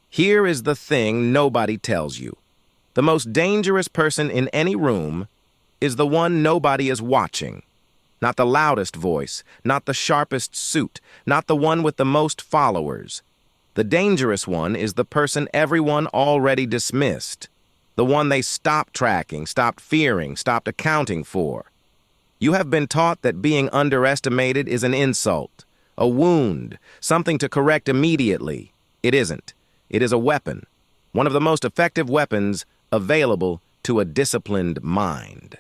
Here is the thing nobody tells you. The most dangerous person in any room is the one nobody is watching. Not the loudest voice, not the sharpest suit, not the one with the most followers. The dangerous one is the person everyone already dismissed. The one they stopped tracking, stopped fearing, stopped accounting for. You have been taught that being underestimated is an insult, a wound, something to correct immediately. It isn't. It is a weapon, one of the most effective weapons available to a disciplined mind.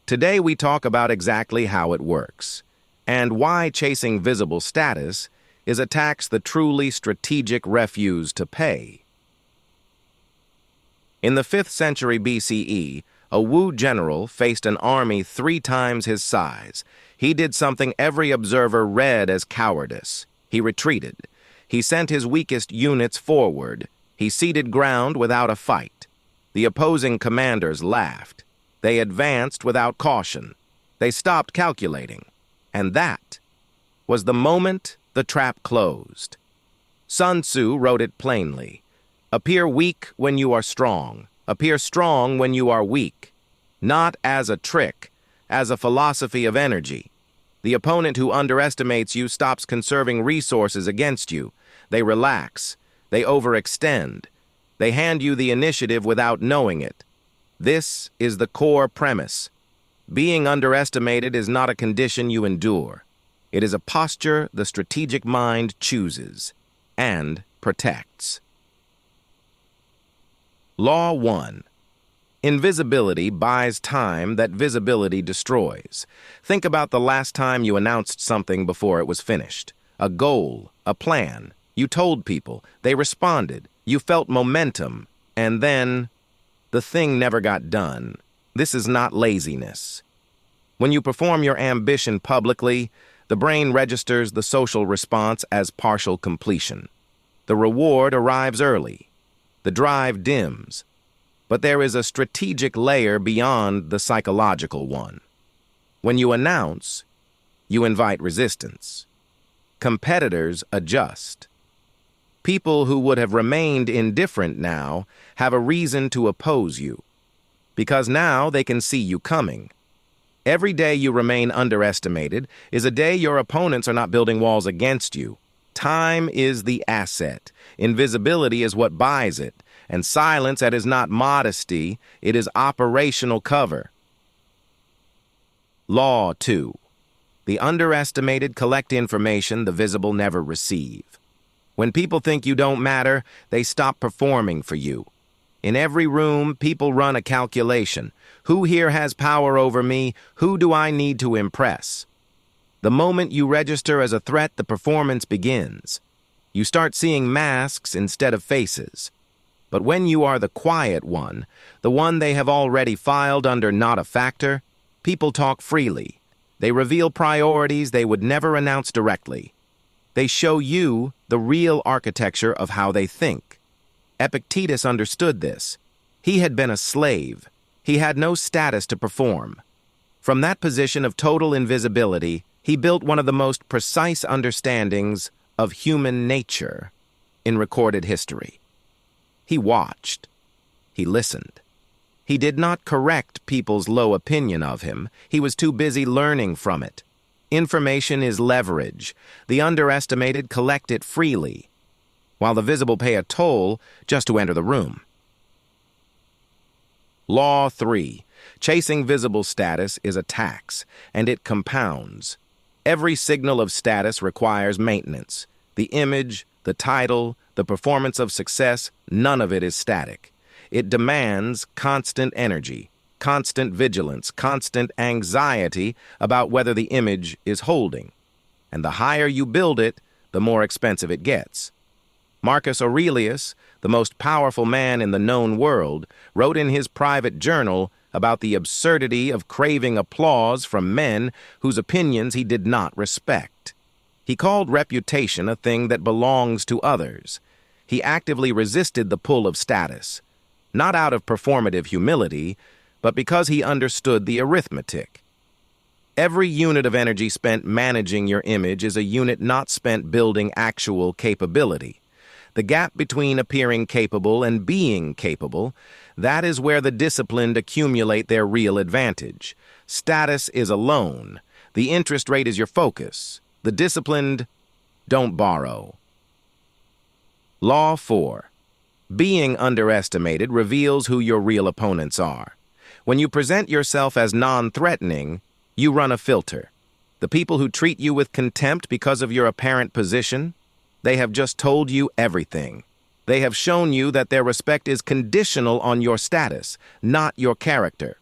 Today we talk about exactly how it works, and why chasing visible status is a tax the truly strategic refuse to pay. In the 5th century BCE, a Wu general faced an army 3 times his size. He did something every observer read as cowardice. He retreated. He sent his weakest units forward. He ceded ground without a fight. The opposing commanders laughed. They advanced without caution. They stopped calculating. And that was the moment the trap closed. Sun Tzu wrote it plainly. Appear weak when you are strong. Appear strong when you are weak. Not as a trick, as a philosophy of energy. The opponent who underestimates you stops conserving resources against you. They relax. They overextend. They hand you the initiative without knowing it. This is the core premise. Being underestimated is not a condition you endure. It is a posture the strategic mind chooses and protects. Law 1. Invisibility buys time that visibility destroys. Think about the last time you announced something before it was finished. A goal, a plan. You told people. They responded. You felt momentum. And then the thing never got done. This is not laziness. When you perform your ambition publicly, the brain registers the social response as partial completion. The reward arrives early. The drive dims. But there is a strategic layer beyond the psychological one. When you announce, you invite resistance. Competitors adjust. People who would have remained indifferent now have a reason to oppose you, because now they can see you coming. Every day you remain underestimated is a day your opponents are not building walls against you. Time is the asset. Invisibility is what buys it. And silence, that is not modesty, it is operational cover. Law 2. The underestimated collect information the visible never receive. When people think you don't matter, they stop performing for you. In every room, people run a calculation. Who here has power over me? Who do I need to impress? The moment you register as a threat, the performance begins. You start seeing masks instead of faces. But when you are the quiet one, the one they have already filed under not a factor, people talk freely. They reveal priorities they would never announce directly. They show you the real architecture of how they think. Epictetus understood this. He had been a slave. He had no status to perform. From that position of total invisibility, he built one of the most precise understandings of human nature in recorded history. He watched. He listened. He did not correct people's low opinion of him. He was too busy learning from it. Information is leverage. The underestimated collect it freely, while the visible pay a toll just to enter the room. Law 3. Chasing visible status is a tax, and it compounds. Every signal of status requires maintenance. The image, the title, the performance of success, none of it is static. It demands constant energy, constant vigilance, constant anxiety about whether the image is holding. And the higher you build it, the more expensive it gets. Marcus Aurelius, the most powerful man in the known world, wrote in his private journal about the absurdity of craving applause from men whose opinions he did not respect. He called reputation a thing that belongs to others. He actively resisted the pull of status, not out of performative humility, but because he understood the arithmetic. Every unit of energy spent managing your image is a unit not spent building actual capability. The gap between appearing capable and being capable, that is where the disciplined accumulate their real advantage. Status is a loan. The interest rate is your focus. The disciplined don't borrow. Law 4. Being underestimated reveals who your real opponents are. When you present yourself as non-threatening, you run a filter. The people who treat you with contempt because of your apparent position, they have just told you everything. They have shown you that their respect is conditional on your status, not your character.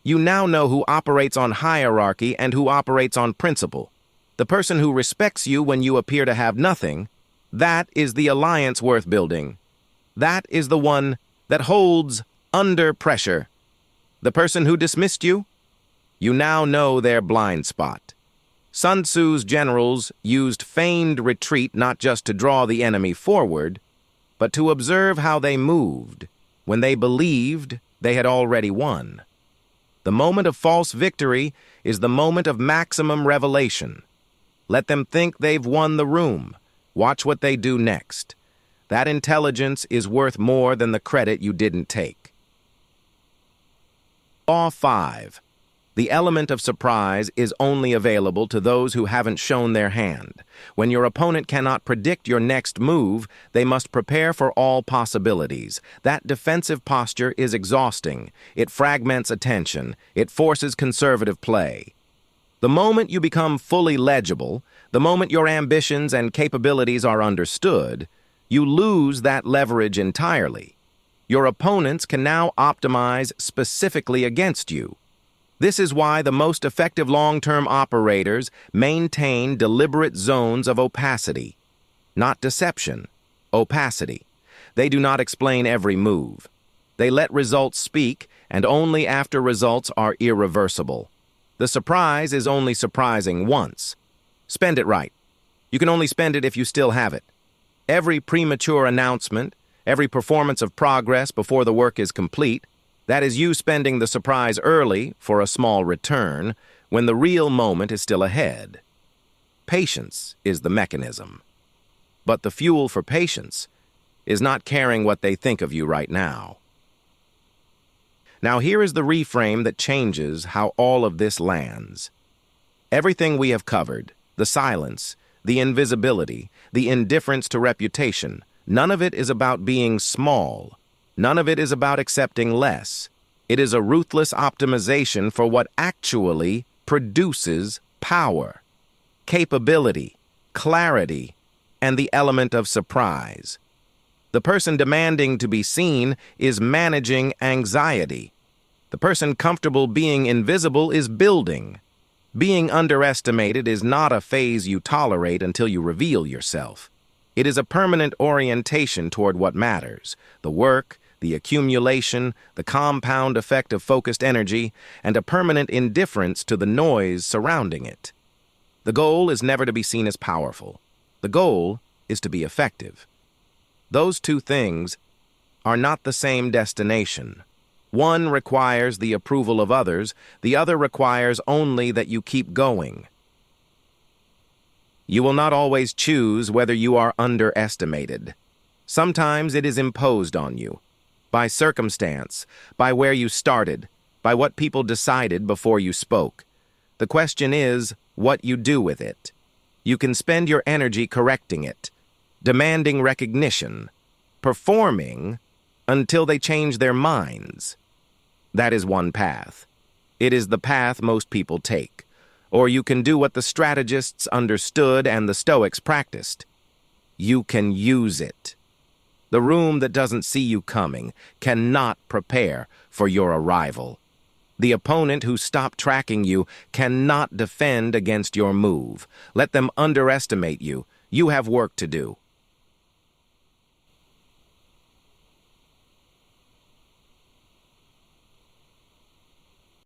You now know who operates on hierarchy and who operates on principle. The person who respects you when you appear to have nothing, that is the alliance worth building. That is the one that holds under pressure. The person who dismissed you, you now know their blind spot. Sun Tzu's generals used feigned retreat not just to draw the enemy forward, but to observe how they moved when they believed they had already won. The moment of false victory is the moment of maximum revelation. Let them think they've won the room. Watch what they do next. That intelligence is worth more than the credit you didn't take. Law 5. The element of surprise is only available to those who haven't shown their hand. When your opponent cannot predict your next move, they must prepare for all possibilities. That defensive posture is exhausting. It fragments attention. It forces conservative play. The moment you become fully legible, the moment your ambitions and capabilities are understood, you lose that leverage entirely. Your opponents can now optimize specifically against you. This is why the most effective long-term operators maintain deliberate zones of opacity. Not deception, opacity. They do not explain every move. They let results speak, and only after results are irreversible. The surprise is only surprising once. Spend it right. You can only spend it if you still have it. Every premature announcement, every performance of progress before the work is complete, that is you spending the surprise early for a small return when the real moment is still ahead. Patience is the mechanism. But the fuel for patience is not caring what they think of you right now. Now here is the reframe that changes how all of this lands. Everything we have covered, the silence, the invisibility, the indifference to reputation, none of it is about being small. None of it is about accepting less. It is a ruthless optimization for what actually produces power, capability, clarity, and the element of surprise. The person demanding to be seen is managing anxiety. The person comfortable being invisible is building. Being underestimated is not a phase you tolerate until you reveal yourself. It is a permanent orientation toward what matters, the work, the accumulation, the compound effect of focused energy, and a permanent indifference to the noise surrounding it. The goal is never to be seen as powerful. The goal is to be effective. Those two things are not the same destination. One requires the approval of others, the other requires only that you keep going. You will not always choose whether you are underestimated. Sometimes it is imposed on you. By circumstance, by where you started, by what people decided before you spoke. The question is what you do with it. You can spend your energy correcting it, demanding recognition, performing until they change their minds. That is one path. It is the path most people take. Or you can do what the strategists understood and the Stoics practiced. You can use it. The room that doesn't see you coming cannot prepare for your arrival. The opponent who stopped tracking you cannot defend against your move. Let them underestimate you. You have work to do.